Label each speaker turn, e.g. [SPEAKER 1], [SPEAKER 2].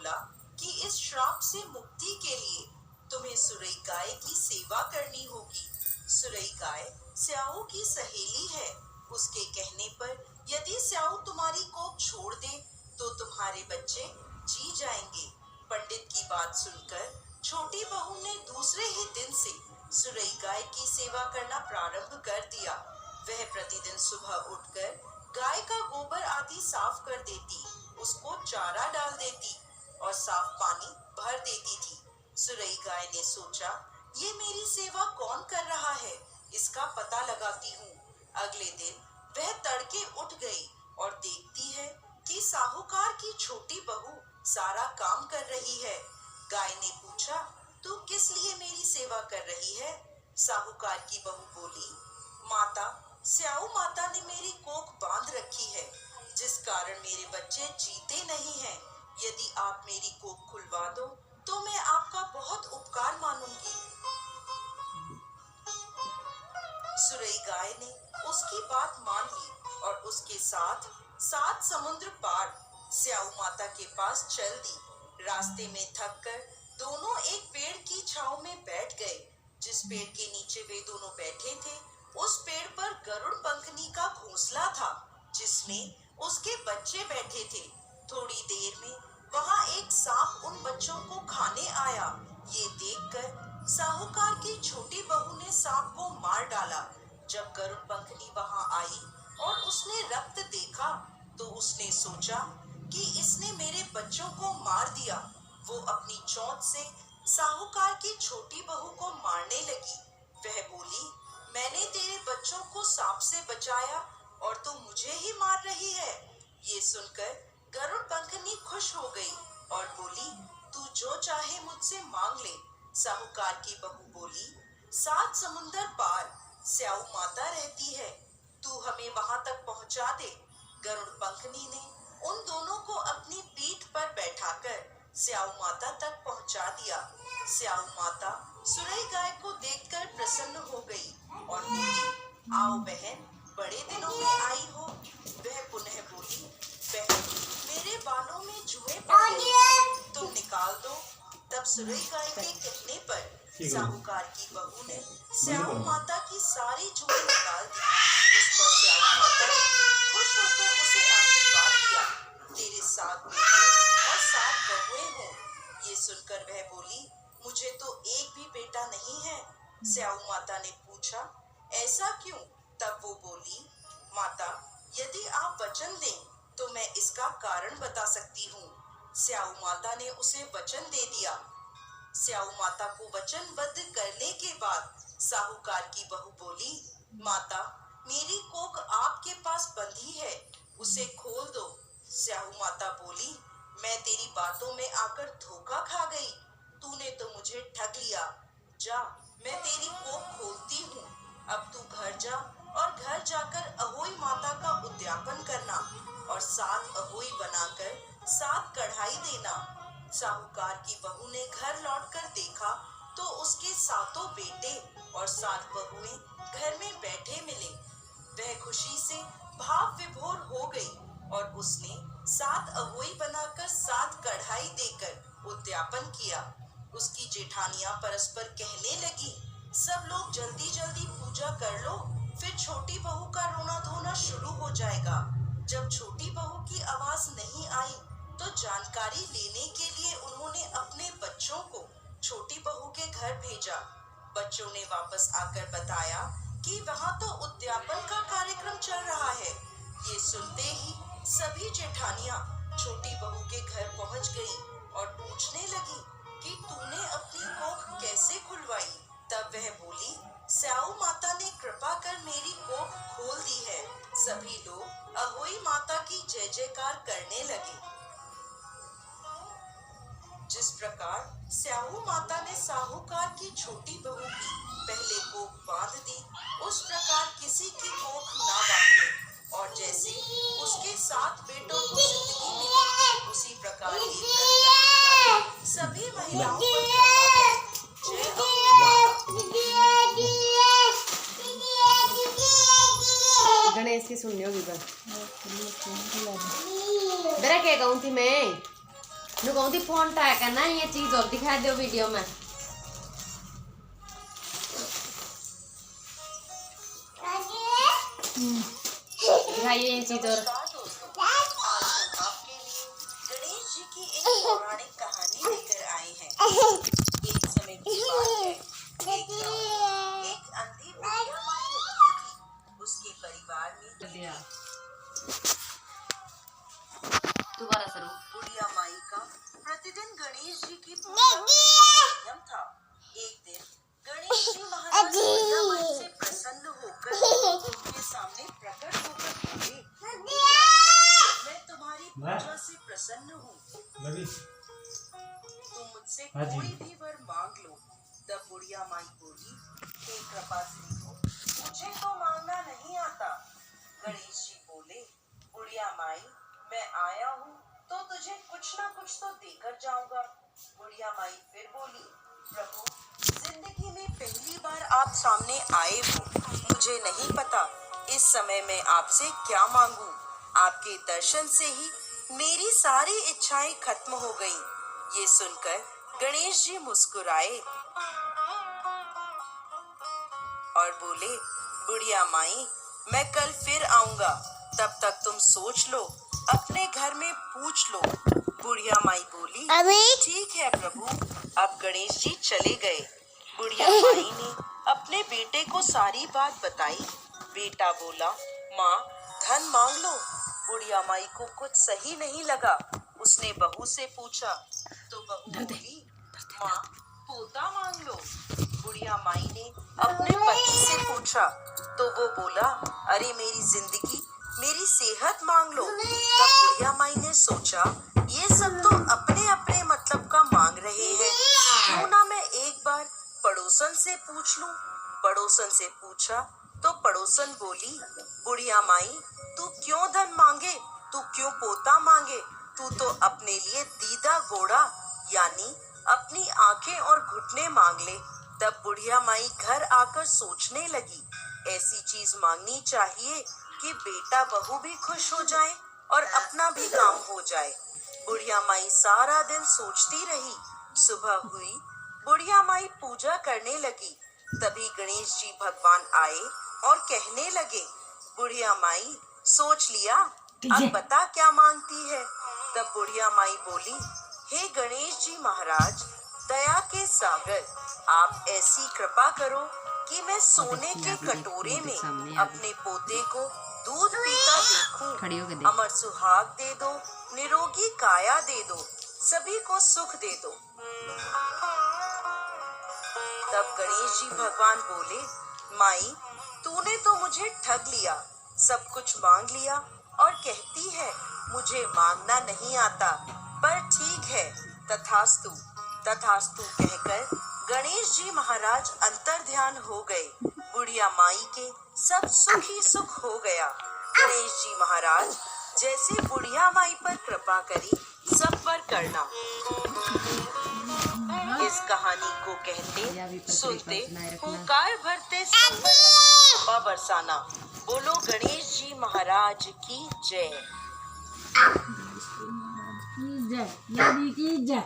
[SPEAKER 1] बोला कि इस श्राप से मुक्ति के लिए तुम्हें सुरई गाय की सेवा करनी होगी। सुरई गाय स्याऊ की सहेली है। उसके कहने पर यदि स्याऊ तुम्हारी कोख छोड़ दे तो तुम्हारे बच्चे जी जाएंगे। पंडित की बात सुनकर छोटी बहू ने दूसरे ही दिन से सुरई गाय की सेवा करना प्रारंभ कर दिया। वह प्रतिदिन सुबह उठकर गाय का गोबर आदि साफ कर देती, उसको चारा डाल देती और साफ पानी भर देती थी। सुरई गाय ने सोचा, ये मेरी सेवा कौन कर रहा है, इसका पता लगाती हूँ। अगले दिन वह तड़के उठ गई और देखती है कि साहूकार की छोटी बहू सारा काम कर रही है। गाय ने पूछा, तू किस लिए मेरी सेवा कर रही है? साहूकार की बहू बोली, माता, स्याऊ माता ने मेरी कोख बांध रखी है, जिस कारण मेरे बच्चे जीते नहीं हैं। यदि आप मेरी कोख खुलवा दो तो मैं आपका बहुत उपकार मानूंगी। सुरई गाय ने उसकी बात मान ली और उसके साथ 7 समुद्र पार स्याऊ माता के पास चल दी। रास्ते में थक कर दोनों एक पेड़ की छांव में बैठ गए। जिस पेड़ के नीचे वे दोनों बैठे थे, उस पेड़ पर गरुड़ पंखनी का घोंसला था, जिसमें उसके बच्चे बैठे थे। थोड़ी देर में वहां एक सांप उन बच्चों को खाने आया। ये देखकर साहूकार की छोटी बहू ने सांप को मार डाला। जब गरुड़ पंखनी वहां आई और उसने रक्त देखा तो उसने सोचा कि इसने मेरे बच्चों को मार दिया। वो अपनी चोंच से साहूकार की छोटी बहू को मारने लगी। वह बोली, मैंने तेरे बच्चों को सांप से बचाया और तू मुझे ही मार रही है। ये सुनकर गरुड़ पंखनी खुश हो गई और बोली, तू जो चाहे मुझसे मांग ले। साहूकार की बहू बोली, 7 समुंदर पार स्याऊ माता रहती है, तू हमें वहां तक पहुंचा दे। गरुड़ पंखनी ने उन दोनों को अपनी पीठ पर बैठाकर स्याऊ माता तक पहुंचा दिया। स्याऊ माता सुरई गाय को देखकर प्रसन्न हो गई और बोली, आओ बहन, बड़े दिनों में आई हो। वह पुनः बोली, बहन, मेरे बालों में जुएं पड़ गए, तुम निकाल दो। तब सुरई गाय के कहने पर साहूकार की बहू ने स्याऊ माता की सारी जुएं निकाल दी। उस पर स्याऊ माता ने खुश होकर उसे आशीर्वाद दिया, तेरे 7 बेटे और 7 बहुएं हों। ये सुनकर वह बोली, मुझे तो एक भी बेटा नहीं है। स्याऊ माता ने पूछा, ऐसा क्यों? तब वो बोली, माता, यदि आप वचन दें तो मैं इसका कारण बता सकती हूँ। स्याऊ माता ने उसे वचन दे दिया। स्याऊ माता को वचनबद्ध करने के बाद साहूकार की बहू बोली, माता, मेरी कोख आपके पास बंधी है, उसे खोल दो। स्याऊ माता बोली, मैं तेरी बातों में आकर धोखा खा गई, तूने तो मुझे ठग लिया। जा, मैं तेरी कोख खोलती हूँ। अब तू घर जा और घर जाकर अहोई माता का उद्यापन करना और 7 अहोई बनाकर 7 कढ़ाई देना। साहूकार की बहू ने घर लौटकर देखा तो उसके 7 बेटे और 7 बहुएं घर में बैठे मिले। वह खुशी से भाव विभोर हो गई और उसने 7 अहोई बनाकर 7 कढ़ाई देकर उद्यापन किया। उसकी जेठानियां परस्पर कहने लगी, सब लोग जल्दी जल्दी पूजा कर लो, फिर छोटी बहू का रोना धोना शुरू हो जाएगा। जब छोटी बहू की आवाज नहीं आई तो जानकारी लेने के लिए उन्होंने अपने बच्चों को छोटी बहू के घर भेजा। बच्चों ने वापस आकर बताया कि वहाँ तो उद्यापन का कार्यक्रम चल रहा है। ये सुनते ही सभी जेठानियां छोटी बहू के घर पहुँच गई और पूछने लगी कि तूने अपनी कोख कैसे खुलवाई? तब वह बोली, स्याऊ माता ने कृपा कर मेरी कोख खोल दी है। सभी लोग अहोई माता की जय जयकार करने लगे। जिस प्रकार स्याऊ माता ने साहूकार की छोटी बहू की पहले कोख बांध दी, उस प्रकार किसी की कोख ना बांधे, और जैसे उसके 7 बेटों को जिंदगी मिली, उसी प्रकार ये व्रत करने वाली सभी महिलाओं पर कृपा करें। जय अहोई माता।
[SPEAKER 2] गणेश की सुननी होगी बस। बेरा क्या कहूँ थी मैं? नु कहती फोन टाइप करना ये चीज और दिखा दो वीडियो में। दिखाइए ये चीज और।
[SPEAKER 1] नमस्कार दोस्तों, आज हम आपके लिए गणेश जी की एक पौराणिक कहानी लेकर आए हैं। एक समय की बात है, एक गांव में एक अंधी बुढ़िया माँ रहती थी। उसके परिवार में
[SPEAKER 2] दोबारा शुरू।
[SPEAKER 1] बुढ़िया माई का प्रतिदिन गणेश जी की पूजा नियम था। एक दिन गणेश जी महाराज बुढ़िया माई से प्रसन्न होकर उनके सामने प्रकट होकर बोले, "बुढ़िया माई, मैं तुम्हारी पूजा से प्रसन्न हूँ। तुम मुझसे कोई भी वर मांग लो।" तब बुढ़िया माई बोली, "हे कृपा सिंधु, मुझे तो मांगना नहीं आता।" गणेश जी बोले, "बुढ़िया माई, मैं आया हूँ तो तुझे कुछ ना कुछ तो देकर जाऊंगा।" बुढ़िया माई फिर बोली, "प्रभु, जिंदगी में पहली बार आप सामने आए हो, मुझे नहीं पता इस समय मैं आपसे क्या मांगू। आपके दर्शन से ही मेरी सारी इच्छाएं खत्म हो गईं।" ये सुनकर गणेश जी मुस्कुराए और बोले, "बुढ़िया माई, मैं कल फिर आऊंगा, तब तक तुम सोच लो, अपने घर में पूछ लो।" बुढ़िया माई बोली, "ठीक है प्रभु।" अब गणेश जी चले गए। बुढ़िया माई ने अपने बेटे को सारी बात बताई। बेटा बोला, "माँ, धन मांग लो।" बुढ़िया माई को कुछ सही नहीं लगा। उसने बहू से पूछा तो बहू बोली, "माँ, पोता मांग लो।" बुढ़िया माई ने अपने पति से पूछा तो वो बोला, "अरे मेरी जिंदगी, मेरी सेहत मांग लो।" तब बुढ़िया माई ने सोचा, ये सब तो अपने अपने मतलब का मांग रहे हैं, क्यों ना मैं एक बार पड़ोसन से पूछ लूं। पड़ोसन से पूछा तो पड़ोसन बोली, "बुढ़िया माई, तू क्यों धन मांगे, तू क्यों पोता मांगे, तू तो अपने लिए दीदा गोड़ा यानी अपनी आंखें और घुटने मांग ले।" तब बुढ़िया माई घर आकर सोचने लगी, ऐसी चीज मांगनी चाहिए कि बेटा बहू भी खुश हो जाए और अपना भी काम हो जाए। बुढ़िया माई सारा दिन सोचती रही। सुबह हुई, बुढ़िया माई पूजा करने लगी। तभी गणेश जी भगवान आए और कहने लगे, "बुढ़िया माई, सोच लिया, अब बता क्या मांगती है?" तब बुढ़िया माई बोली, "हे गणेश जी महाराज, दया के सागर, आप ऐसी कृपा करो कि मैं सोने के कटोरे में अपने पोते को दूध पीता देखूं। अमर सुहाग दे दो, निरोगी काया दे दो, सभी को सुख दे दो।" तब गणेश जी भगवान बोले, "माई, तूने तो मुझे ठग लिया, सब कुछ मांग लिया और कहती है मुझे मांगना नहीं आता, पर ठीक है, तथास्तु।" तथास्तु कहकर गणेश जी महाराज अंतर ध्यान हो गए। बुढ़िया माई के सब सुख ही सुख हो गया। गणेश जी महाराज जैसे बुढ़िया माई पर कृपा करी, सब पर करना। इस कहानी को कहते सुनते हुंकार भरते सब पर अपनी कृपा बरसाना। बोलो गणेश जी महाराज की जय।
[SPEAKER 3] जय, की जय।